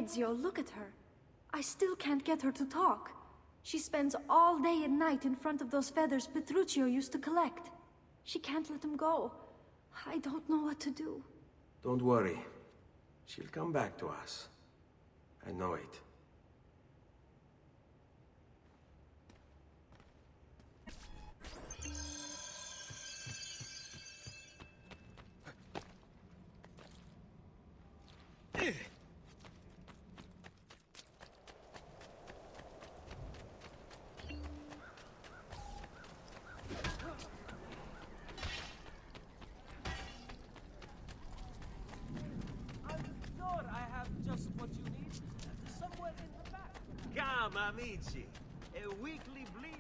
Ezio, look at her. I still can't get her to talk. She spends all day and night in front of those feathers Petruchio used to collect. She can't let them go. I don't know what to do. Don't worry. She'll come back to us. I know it. Come, amici. A weekly bleed.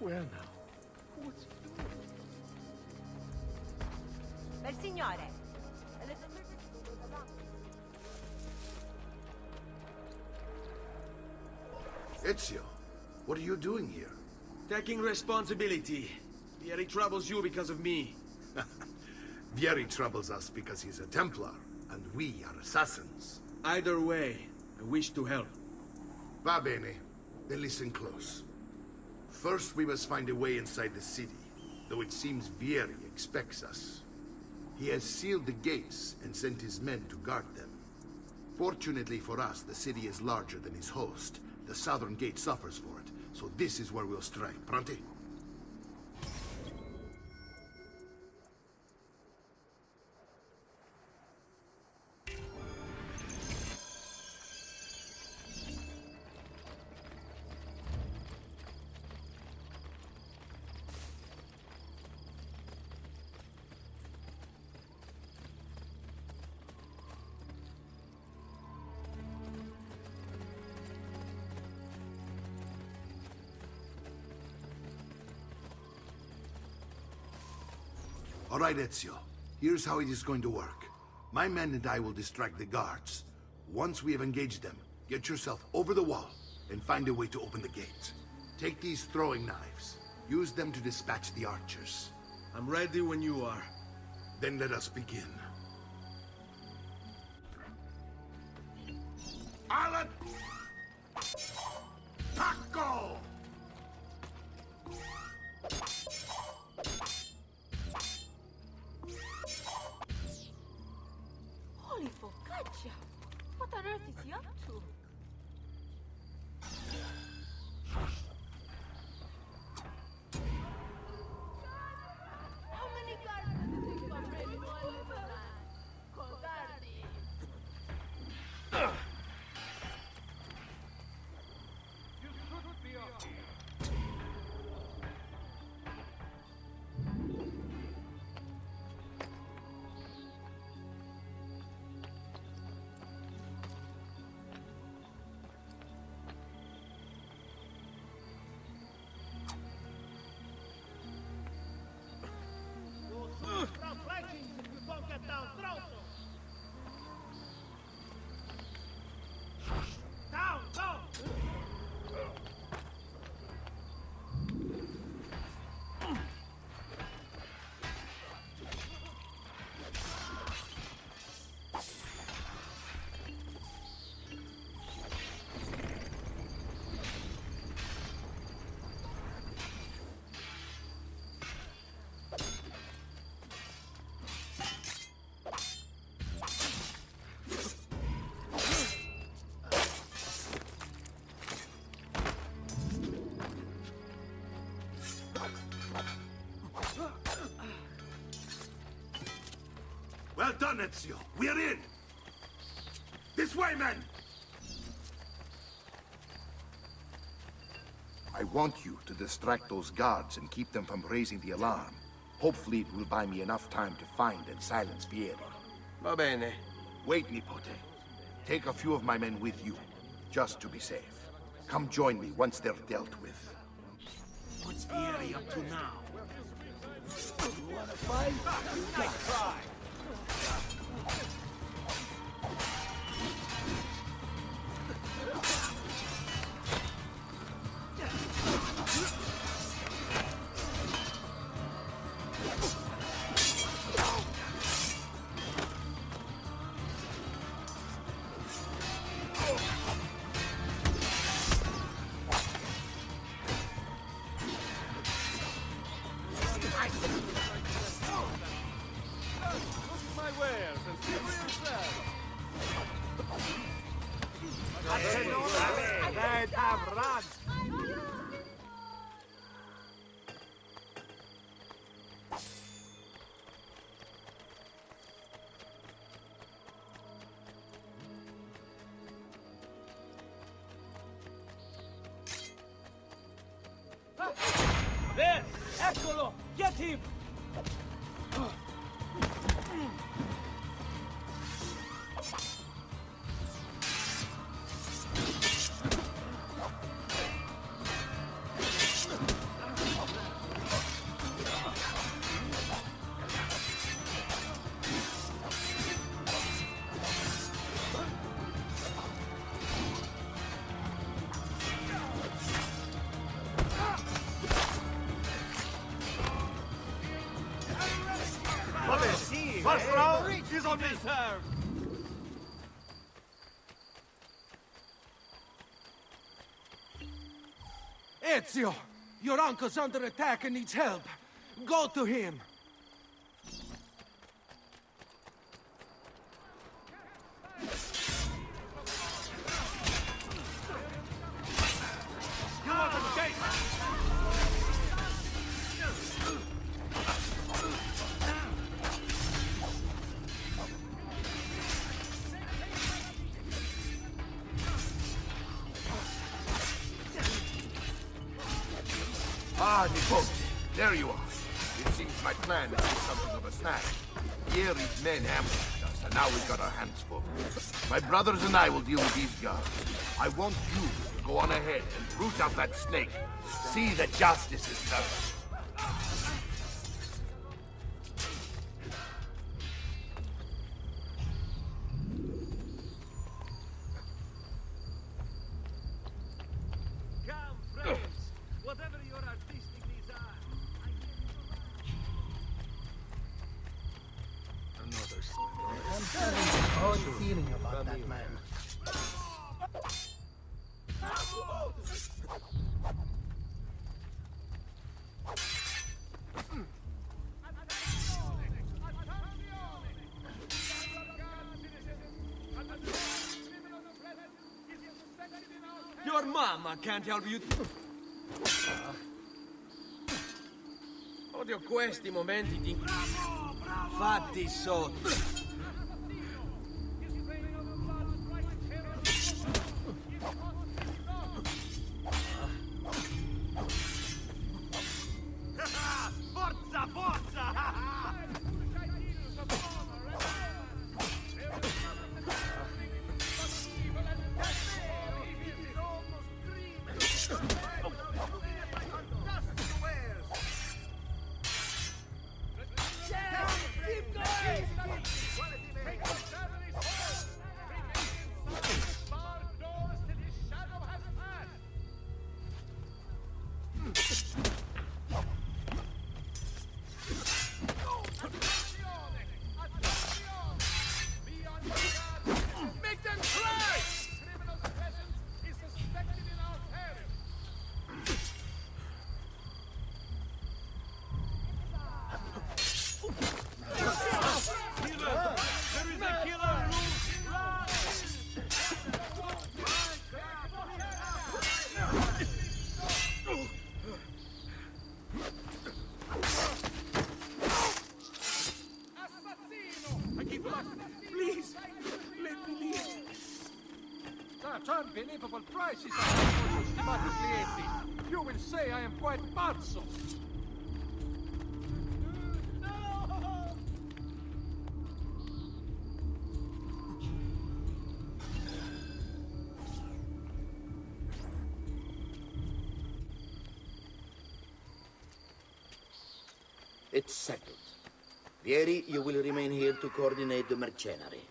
Where now? What's he doing? Bel signore. Ezio, what are you doing here? Taking responsibility. Vieri troubles you because of me. Vieri troubles us because he's a Templar, and we are assassins. Either way, I wish to help. Va bene. Then listen close. First, we must find a way inside the city, though it seems Vieri expects us. He has sealed the gates and sent his men to guard them. Fortunately for us, the city is larger than his host. The southern gate suffers for it, so this is where we'll strike. Pronti? All right, Ezio. Here's how it is going to work. My men and I will distract the guards. Once we have engaged them, get yourself over the wall and find a way to open the gate. Take these throwing knives. Use them to dispatch the archers. I'm ready when you are. Then let us begin. Alan! Taco! Holy focaccia! What on earth is he up to? How many guards does it take to upgrade one little done, Ezio. We're in. This way, men! I want you to distract those guards and keep them from raising the alarm. Hopefully it will buy me enough time to find and silence Vieri. Va bene. Wait, Nipote. Take a few of my men with you, just to be safe. Come join me once they're dealt with. What's Vieri up to now? You wanna fight? Nice try! There! Eccolo! Get him! First round is on me! Ezio! Your uncle's under attack and needs help. Go to him! You want to escape? Ah, Nipote, there you are. It seems my plan is something of a snag. Vieri's men ambushed us, and now we've got our hands full. My brothers and I will deal with these guards. I want you to go on ahead and root out that snake. See that justice is served. Come, friends! Whatever your artistic needs are, I Another swing. I'm having an odd feeling about that man. Your mama can't help you. Odio questi momenti di... fatti sotto. Forza, forza! unbelievable prices I have for you, stimato clienti. You will say I am quite pazzo. It's settled. Vieri, you will remain here to coordinate the mercenary.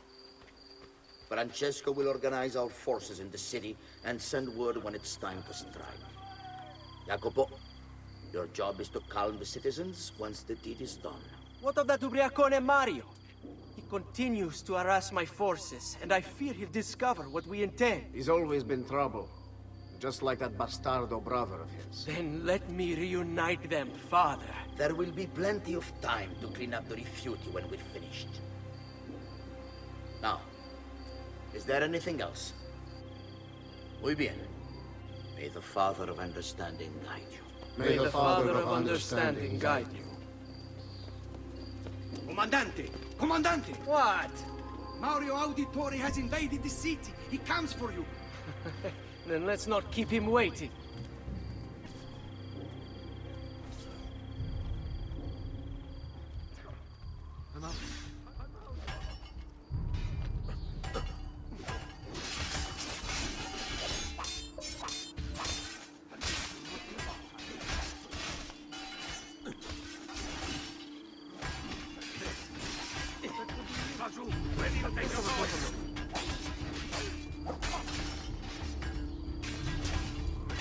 Francesco will organize our forces in the city and send word when it's time to strike. Jacopo, your job is to calm the citizens once the deed is done. What of that ubriacone Mario? He continues to harass my forces, and I fear he'll discover what we intend. He's always been trouble. Just like that bastardo brother of his. Then let me reunite them, father. There will be plenty of time to clean up the refuti when we're finished. Now, is there anything else? Muy bien. May the Father of Understanding guide you. May the Father of Understanding guide you. Comandante! Comandante! What? Mario Auditore has invaded the city. He comes for you. Then let's not keep him waiting.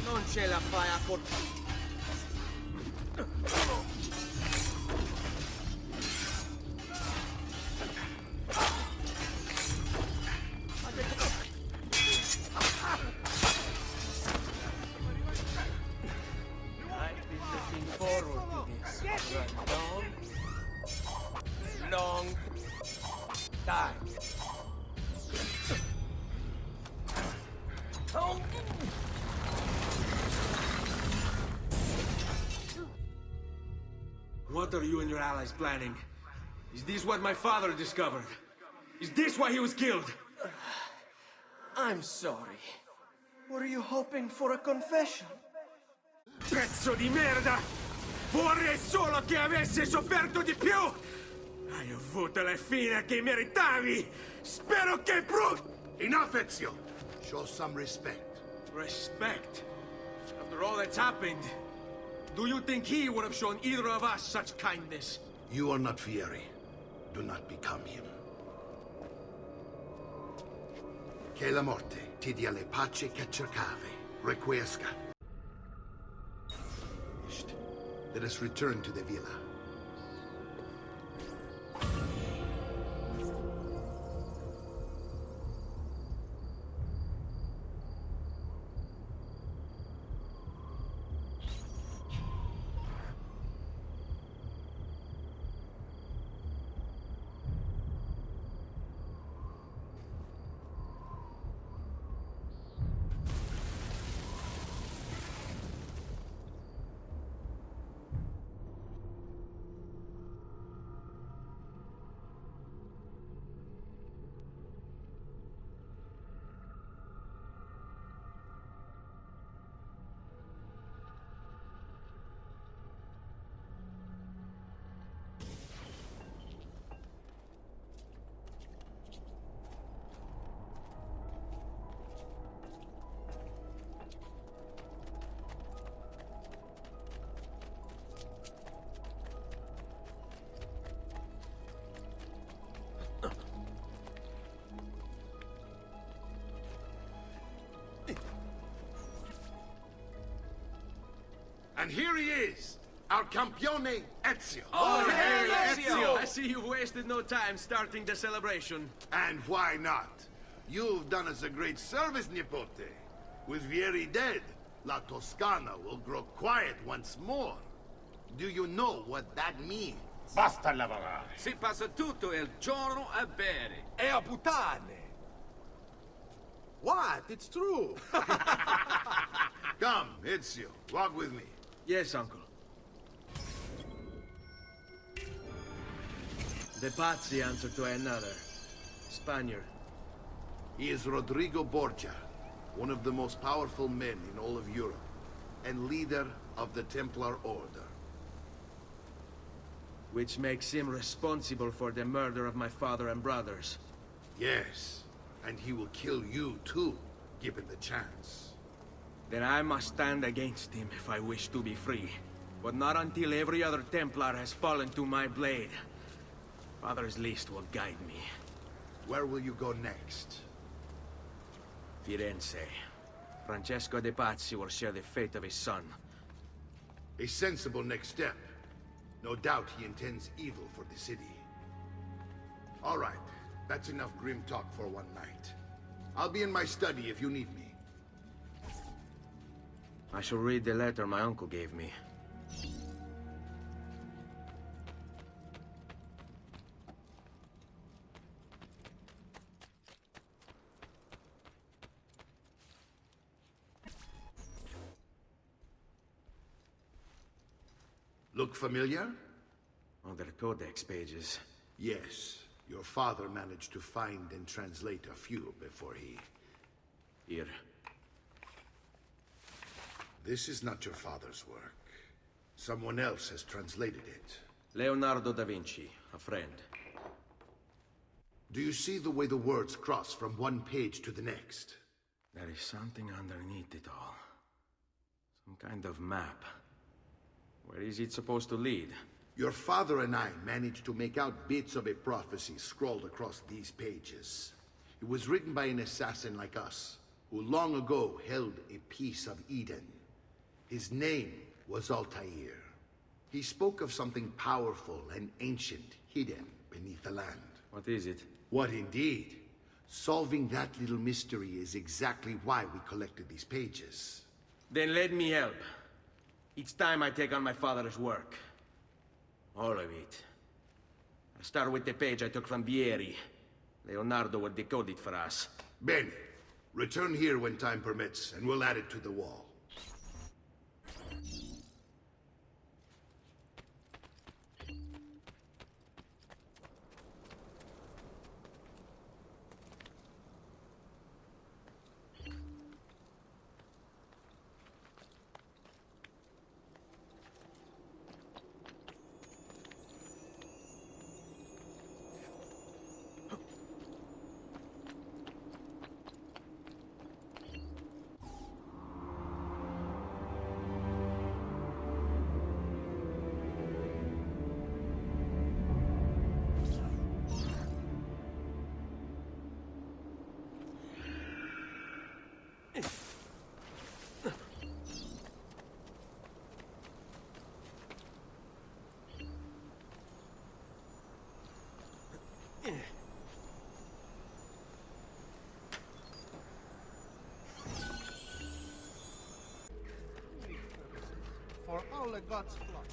Non ce la fai a I've been looking forward to this for a long time. What are you and your allies planning? Is this what my father discovered? Is this why he was killed? I'm sorry. Were you hoping for a confession? Pezzo di merda! Vorrei solo che avessi sofferto di più! Hai avuto la fine che meritavi! Spero che Enough, Ezio! Show some respect. Respect? After all that's happened, do you think he would have shown either of us such kindness? You are not Vieri. Do not become him. Che la morte ti dia le pace che cercavi. Requiesca. Let us return to the villa. And here he is, our campione Ezio. Oh, hey, Ezio! I see you wasted no time starting the celebration. And why not? You've done us a great service, Nipote. With Vieri dead, La Toscana will grow quiet once more. Do you know what that means? Basta lavorare. Si passa tutto il giorno a bere. E a puttane! What? It's true! Come, Ezio, walk with me. Yes, uncle. The Pazzi answer to another. Spaniard. He is Rodrigo Borgia, one of the most powerful men in all of Europe, and leader of the Templar Order. Which makes him responsible for the murder of my father and brothers. Yes, and he will kill you too, given the chance. Then I must stand against him if I wish to be free. But not until every other Templar has fallen to my blade. Father's list will guide me. Where will you go next? Firenze. Francesco de Pazzi will share the fate of his son. A sensible next step. No doubt he intends evil for the city. All right, that's enough grim talk for one night. I'll be in my study if you need me. I shall read the letter my uncle gave me. Look familiar? On their codex pages. Yes. Your father managed to find and translate a few before he... Here. This is not your father's work. Someone else has translated it. Leonardo da Vinci, a friend. Do you see the way the words cross from one page to the next? There is something underneath it all. Some kind of map. Where is it supposed to lead? Your father and I managed to make out bits of a prophecy scrawled across these pages. It was written by an assassin like us, who long ago held a piece of Eden. His name was Altair. He spoke of something powerful and ancient hidden beneath the land. What is it? What indeed? Solving that little mystery is exactly why we collected these pages. Then let me help. Each time I take on my father's work. All of it. I'll start with the page I took from Vieri. Leonardo will decode it for us. Bene. Return here when time permits, and we'll add it to the wall. For all the gods' flock.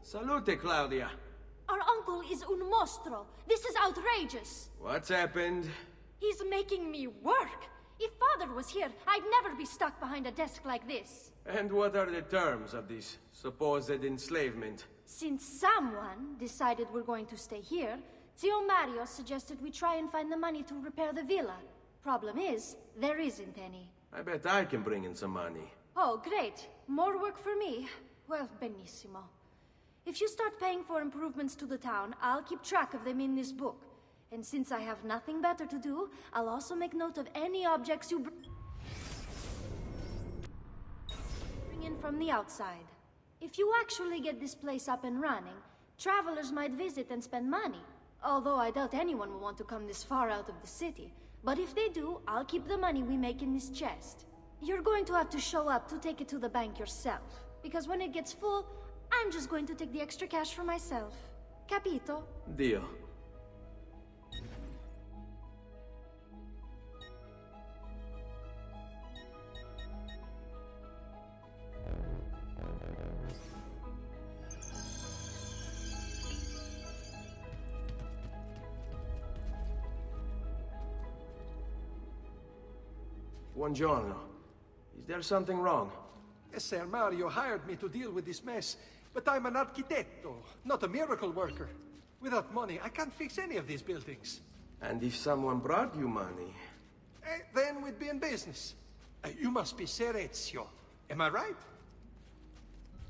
Salute, Claudia. Our uncle is un mostro. This is outrageous. What's happened? He's making me work. If Father was here, I'd never be stuck behind a desk like this. And what are the terms of this supposed enslavement? Since someone decided we're going to stay here, Zio Mario suggested we try and find the money to repair the villa. Problem is, there isn't any. I bet I can bring in some money. Oh, great. More work for me. Well, benissimo. If you start paying for improvements to the town, I'll keep track of them in this book. And since I have nothing better to do, I'll also make note of any objects you bring in from the outside. If you actually get this place up and running, travelers might visit and spend money. Although I doubt anyone will want to come this far out of the city. But if they do, I'll keep the money we make in this chest. You're going to have to show up to take it to the bank yourself. Because when it gets full, I'm just going to take the extra cash for myself. Capito? Deal. Buongiorno. Is there something wrong? Yes, Sir Mario hired me to deal with this mess, but I'm an architetto, not a miracle worker. Without money, I can't fix any of these buildings. And if someone brought you money? Then we'd be in business. You must be Ser Ezio. Am I right?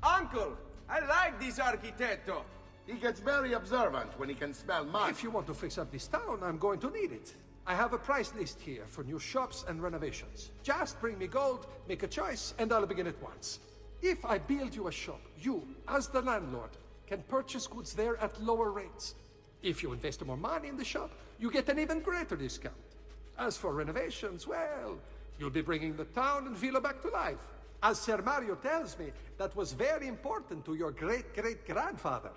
Uncle! I like this architetto! He gets very observant when he can smell mud. If you want to fix up this town, I'm going to need it. I have a price list here for new shops and renovations. Just bring me gold, make a choice, and I'll begin at once. If I build you a shop, you, as the landlord, can purchase goods there at lower rates. If you invest more money in the shop, you get an even greater discount. As for renovations, well, you'll be bringing the town and villa back to life. As Sir Mario tells me, that was very important to your great-great-grandfather.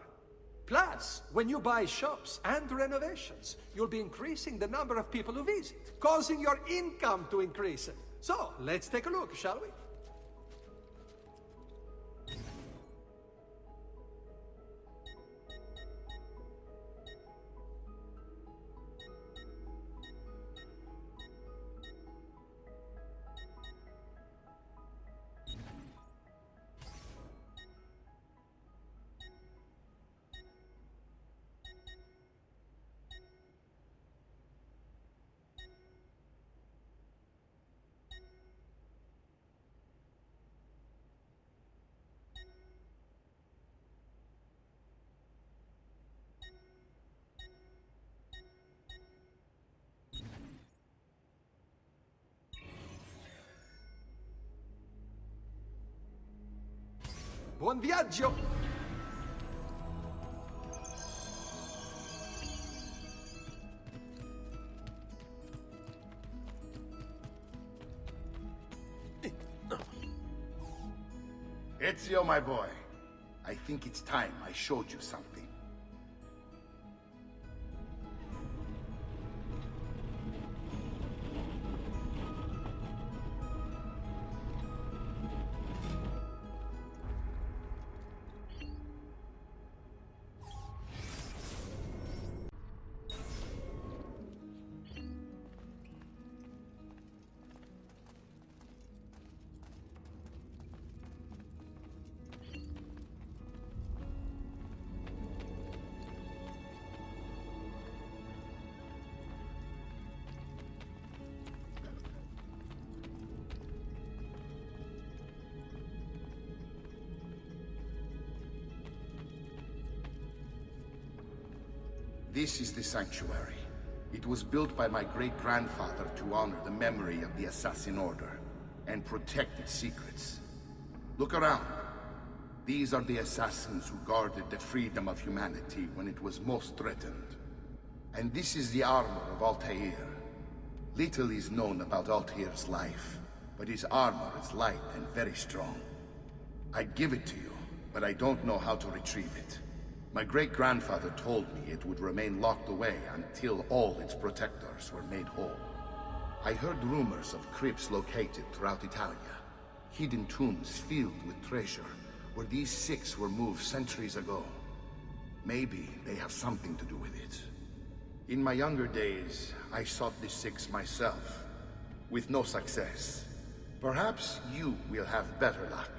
Plus, when you buy shops and renovations, you'll be increasing the number of people who visit, causing your income to increase. So, let's take a look, shall we? Buon viaggio! Ezio, my boy. I think it's time I showed you something. This is the sanctuary. It was built by my great-grandfather to honor the memory of the Assassin Order and protect its secrets. Look around. These are the assassins who guarded the freedom of humanity when it was most threatened. And this is the armor of Altair. Little is known about Altair's life, but his armor is light and very strong. I'd give it to you, but I don't know how to retrieve it. My great-grandfather told me it would remain locked away until all its protectors were made whole. I heard rumors of crypts located throughout Italia, hidden tombs filled with treasure, where these six were moved centuries ago. Maybe they have something to do with it. In my younger days, I sought the six myself, with no success. Perhaps you will have better luck.